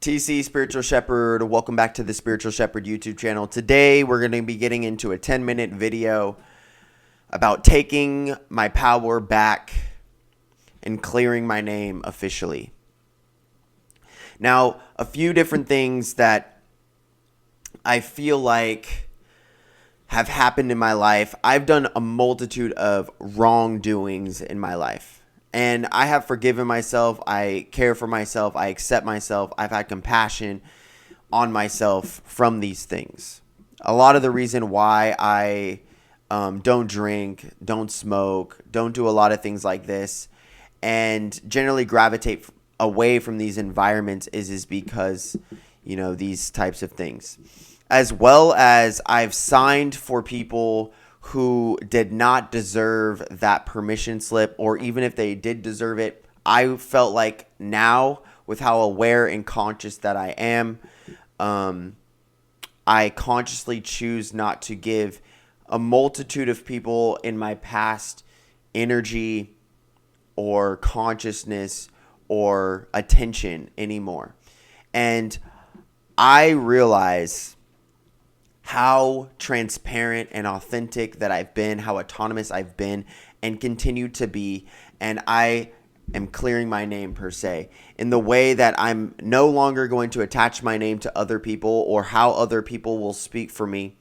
TC Spiritual Shepherd. Welcome back to the Spiritual Shepherd YouTube channel. Today we're going to be getting into a 10-minute video about taking my power back and clearing my name officially. Now, a few different things that I feel like have happened in my life. I've done a multitude of wrongdoings in my life. And I have forgiven myself. I care for myself. I accept myself. I've had compassion on myself from these things. A lot of the reason why I don't drink, don't smoke, don't do a lot of things like this, and generally gravitate away from these environments is because, these types of things. As well as I've signed for people who did not deserve that permission slip, or even if they did deserve it, I felt like now, with how aware and conscious that I am, I consciously choose not to give a multitude of people in my past energy or consciousness or attention anymore. And I realize how transparent and authentic that I've been, how autonomous I've been and continue to be. And I am clearing my name per se in the way that I'm no longer going to attach my name to other people or how other people will speak for me.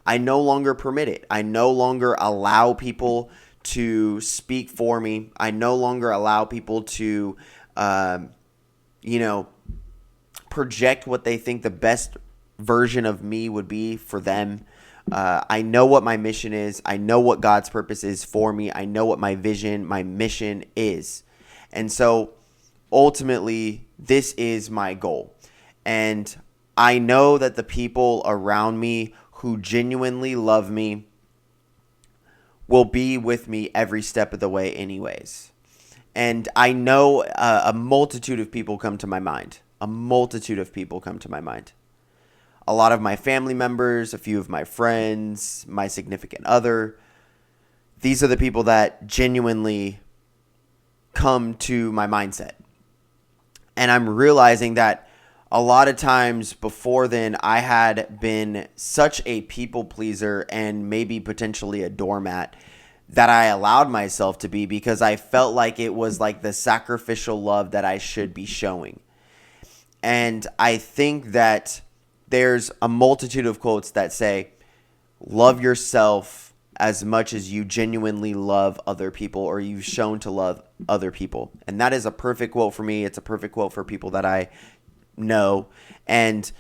I no longer permit it. I no longer allow people to speak for me. I no longer allow people to, project what they think the best version of me would be for them. I know what my mission is. I know what God's purpose is for me. I know what my vision, my mission is. And so ultimately, this is my goal. And I know that the people around me who genuinely love me will be with me every step of the way anyways. And I know a multitude of people come to my mind. A multitude of people come to my mind. A lot of my family members, a few of my friends, my significant other. These are the people that genuinely come to my mindset. And I'm realizing that a lot of times before then, I had been such a people pleaser and maybe potentially a doormat that I allowed myself to be because I felt like it was like the sacrificial love that I should be showing. And I think that there's a multitude of quotes that say, love yourself as much as you genuinely love other people or you've shown to love other people. And that is a perfect quote for me. It's a perfect quote for people that I know. And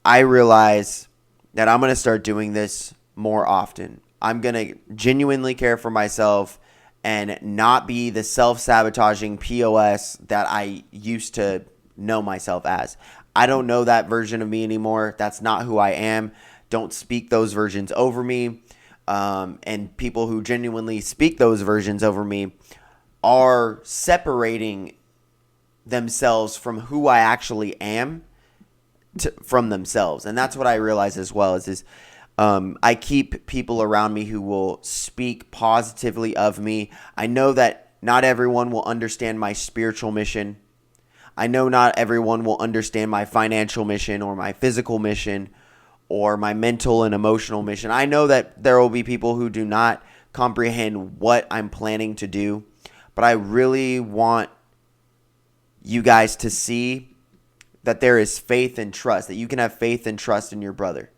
I realize that I'm going to start doing this more often. I'm going to genuinely care for myself and not be the self-sabotaging POS that I used to know myself as. I don't know that version of me anymore. That's not who I am. Don't speak those versions over me. And people who genuinely speak those versions over me are separating themselves from who I actually am from themselves. And that's what I realize as well is I keep people around me who will speak positively of me. I know that not everyone will understand my spiritual mission. I know not everyone will understand my financial mission or my physical mission or my mental and emotional mission. I know that there will be people who do not comprehend what I'm planning to do, but I really want you guys to see that there is faith and trust, that you can have faith and trust in your brother.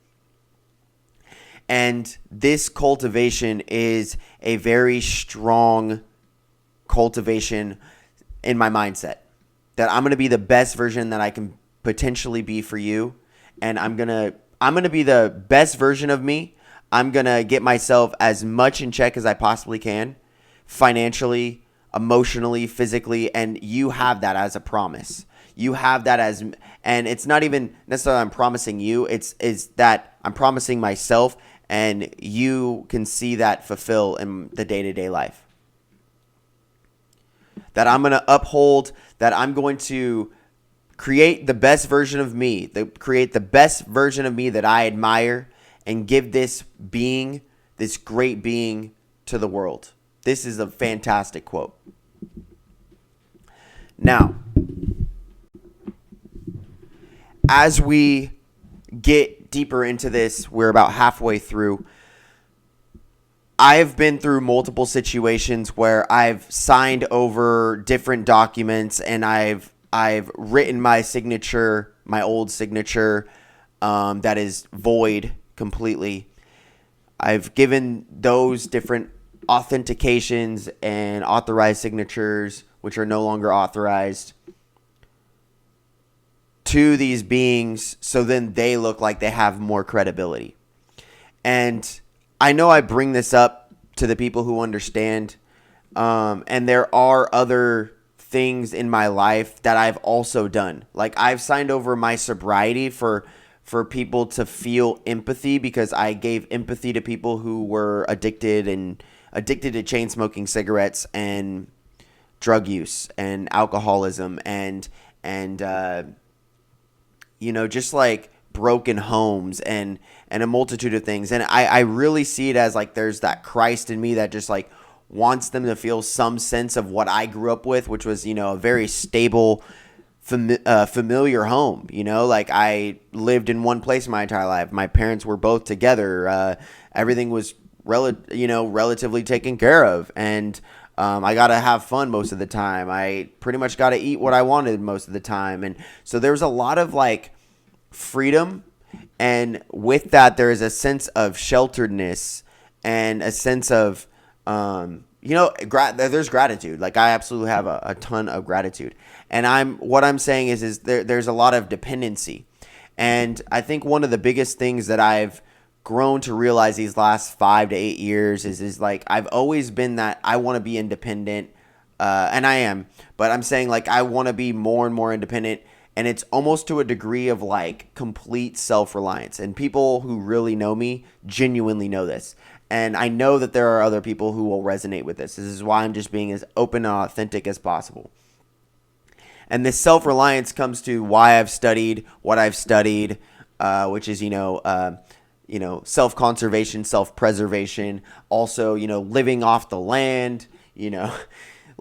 And this cultivation is a very strong cultivation in my mindset. That I'm going to be the best version that I can potentially be for you. And I'm going to be the best version of me. I'm going to get myself as much in check as I possibly can, financially, emotionally, physically, and you have that as a promise. You have that as, and it's not even necessarily I'm promising you, it's that I'm promising myself, and you can see that fulfill in the day-to-day life. That I'm going to uphold, that I'm going to create the best version of me, create the best version of me that I admire, and give this being, this great being, to the world. This is a fantastic quote. Now, as we get deeper into this, we're about halfway through. I've been through multiple situations where I've signed over different documents and I've written my signature, my old signature, that is void completely. I've given those different authentications and authorized signatures, which are no longer authorized, to these beings so then they look like they have more credibility. And I know I bring this up to the people who understand, and there are other things in my life that I've also done. Like I've signed over my sobriety for people to feel empathy, because I gave empathy to people who were addicted to chain smoking cigarettes and drug use and alcoholism and just like broken homes and a multitude of things. And I really see it as like there's that Christ in me that just like wants them to feel some sense of what I grew up with, which was, a very stable, familiar home. Like I lived in one place my entire life. My parents were both together. Everything was relatively taken care of. And I got to have fun most of the time. I pretty much got to eat what I wanted most of the time. And so there was a lot of like freedom. And with that, there is a sense of shelteredness and a sense of, there's gratitude. Like I absolutely have a ton of gratitude. And what I'm saying is there's a lot of dependency. And I think one of the biggest things that I've grown to realize these last 5 to 8 years is like I've always been that I want to be independent, and I am, but I'm saying like I want to be more and more independent, and it's almost to a degree of like complete self-reliance. And people who really know me genuinely know this, and I know that there are other people who will resonate with this. This is why I'm just being as open and authentic as possible. And this self-reliance comes to why I've studied what I've studied, which is self-conservation, self-preservation, also, living off the land,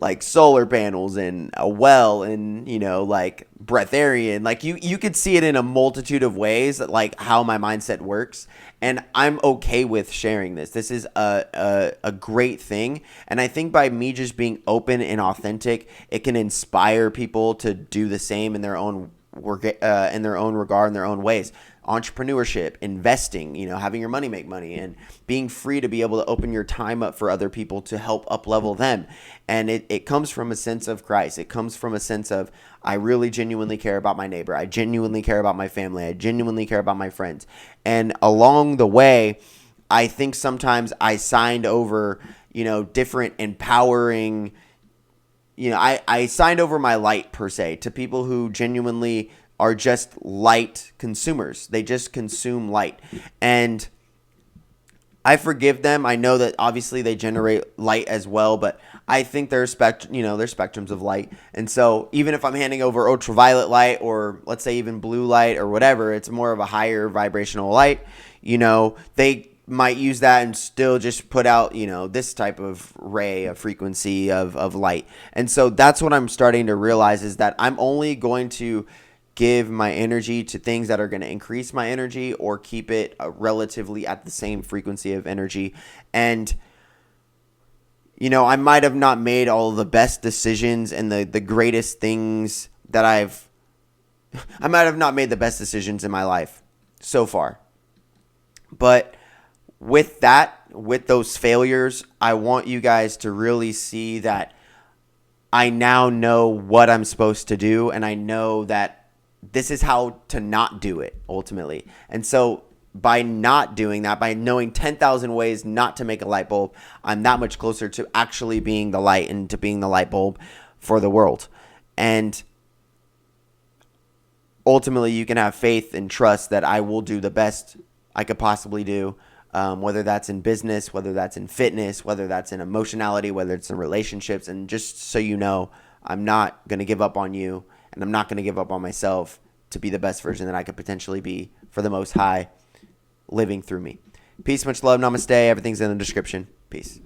like solar panels and a well and, like breatharian. Like you could see it in a multitude of ways, that like how my mindset works. And I'm okay with sharing this. This is a great thing. And I think by me just being open and authentic, it can inspire people to do the same in their own work, in their own regard, in their own ways. Entrepreneurship, investing, having your money make money, and being free to be able to open your time up for other people to help up level them. And it comes from a sense of Christ. It comes from a sense of, I really genuinely care about my neighbor. I genuinely care about my family. I genuinely care about my friends. And along the way, I think sometimes I signed over, different empowering, I signed over my light per se to people who genuinely are just light consumers. They just consume light. And I forgive them. I know that obviously they generate light as well, but I think there's there's spectrums of light. And so even if I'm handing over ultraviolet light, or let's say even blue light or whatever, it's more of a higher vibrational light. They might use that and still just put out, this type of ray, a frequency of light. And so that's what I'm starting to realize, is that I'm only going to give my energy to things that are going to increase my energy or keep it relatively at the same frequency of energy. And, I might have not made all of the best decisions and the greatest things that I might have not made the best decisions in my life so far. But with those failures, I want you guys to really see that I now know what I'm supposed to do, and I know that this is how to not do it ultimately. And so by not doing that, by knowing 10,000 ways not to make a light bulb, I'm that much closer to actually being the light and to being the light bulb for the world. And ultimately, you can have faith and trust that I will do the best I could possibly do, whether that's in business, whether that's in fitness, whether that's in emotionality, whether it's in relationships. And just so you know, I'm not going to give up on you. And I'm not going to give up on myself to be the best version that I could potentially be for the Most High living through me. Peace, much love, namaste. Everything's in the description. Peace.